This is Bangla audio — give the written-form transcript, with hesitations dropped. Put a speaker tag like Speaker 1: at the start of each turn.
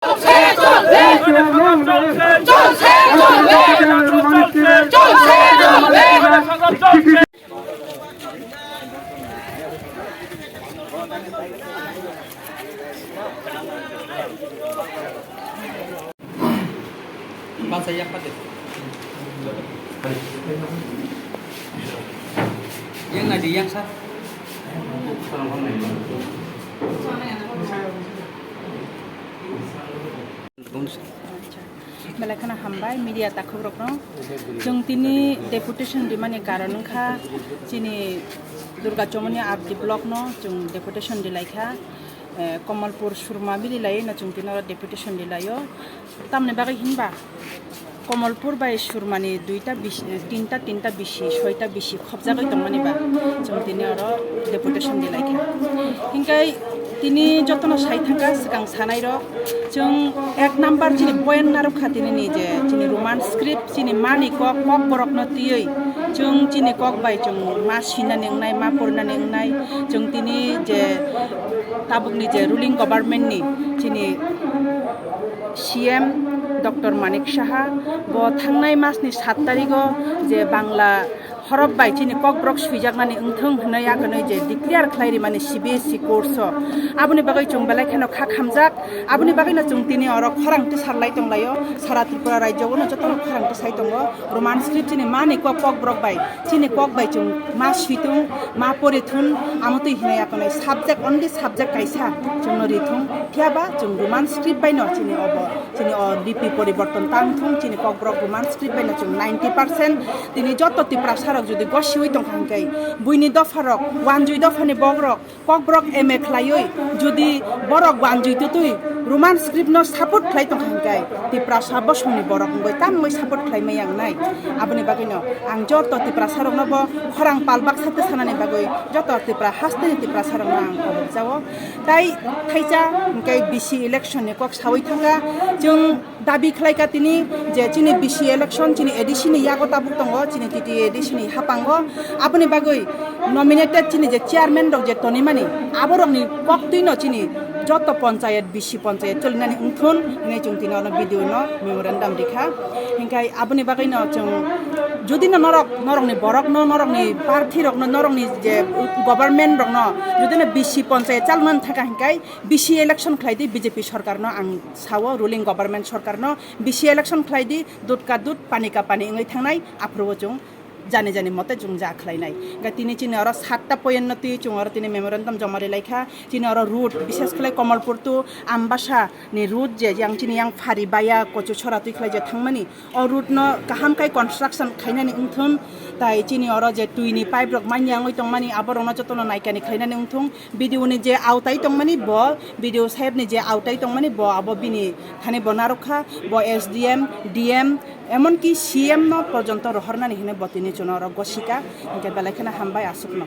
Speaker 1: Bangsa yang pada yang nadi yang sah
Speaker 2: Malakana hambai media takubrokno jong tini deputation dimani karon kha chini Durga chowmahani abdi block no jong deputation dilaikha Kamalpur surma bilai na jong tinara deputation dilayo tamne bagai hinba Kamalpur bai surmani tinta bishi soita bishi khobjagai tongmani ba jong tinara deputation dilaikha hingkai tini jotno sai thanga sikang sanai ro jong ek number chini point naru khatini ni je chini roman script chini mani kok borok no tioi jong chini kok bai jong ma sina nengnai ma purna nengnai jong tini je tabuk ni je ruling government ni chini CM Dr. Manik Saha bo thangnai mas ni 7 tarigo je bangla horop bai chini kok brok suijakmani ungthung hnai akanoi je declare khlairi mani CBSE course abuni bagai chung belai khano kha khamjak abuni bagai na chung tini oro khorang ti sarlai tonglayo sara Tripura rajyo no jotono khorang ti sai tongo roman script chini mani kok brok bai chini kok bai chung ma suitung ma porithun amotui hnai akanoi subject only subject kaisa chung no rithung thiaba chung roman script bai no chini obo chini o DP poriborton tangthung chini kok brok roman script bai no chung 90% tini joto Tipra যদি গসিউই তংখাঙ্কাই বুইনি দফারক ওয়ানজুই দফানি বগরক ককব্রক এমএ খ্লাইই যদি বরক ওয়ানজুই তুই রোমান স্ক্রিপ্ট নো সাপোর্ট খ্লাই তংখাঙ্কাই Tipra সাবসমনি বরক গই তামই সাপোর্ট খ্লাইমাই আং নাই আবনি বাগিনো আং যত Tipra সারক নব খরাং পালবাক সাতে সানানি বাগই যত Tipra হাস্তেনি Tipra সারক না আং অবক যাও তাই থাইজা গাই বিসি ইলেকশন নি কক সাউই থাকা जों দাবি খ্লাইকা তিনি যে চিনি বিসি ইলেকশন চিনি এডিসিনি ইয়াগো তাবুক দङ চিনি টিটি এডিসিনি হাপাঙ্গো আপনি বাগৈ নমিনেটেড চিনি যে চেয়ারম্যান রক যে তনিমানি আবরংনি ককতুই ন চিনি যত পঞ্চায়েত বিসি পঞ্চায়েত চলিনানি উংথুন নে जों তিন অন ভিডিও ন মেমোরেন্ডাম রেখা হিংকাই আপনি বাগৈ ন जों যদি না নরকনি বরক ন নরকনি প্রার্থী রক ন নরকনি যে গভর্নমেন্ট রক ন যদি না বিসি পঞ্চায়েত চালমান থাকা হিংকাই বিসি ইলেকশন খ্লাইদি বিজেপি সরকার ন আং সাও রুলিং গভর্নমেন্ট সরকার ন বিসি ইলেকশন খ্লাইদি দুধ কা দুধ পানি কা পানি ইংই থাংনাই আপ্রুভ जों জানি জানি মতে जों যা খ্লাইনাই গা তিনি চিনি আর 7টা পয়ন্নতি जों আর তিনি মেমোরেন্ডাম জমারে লাইখা চিনি আর রুট বিশেষ করে কমলপুর টু আমবাসা নি রুট যে yang চিনি yang ফারি বায়া কচু ছড়া তুই খ্লাই যে থাংমানি অ রুট ন কাহাম কাই কনস্ট্রাকশন খাইনানি উংথুন তাই চিনি আর যে তুইনি পাইপ রক মাইয়াং ওই তংমানি আবরং না যতন নাইকানি খাইনানি উংথুং ভিডিও নি যে আউটাই তংমানি ব ভিডিও সাহেব নি যে আউটাই তংমানি ব আবো বিনি থানি বনারখা ব SDM DM এমনকি CM ন পর্যন্ত রহরনানি হিনে বতিনি চুন আর গসিকা ইনকে বেলাখানা হামবাই আসুক ন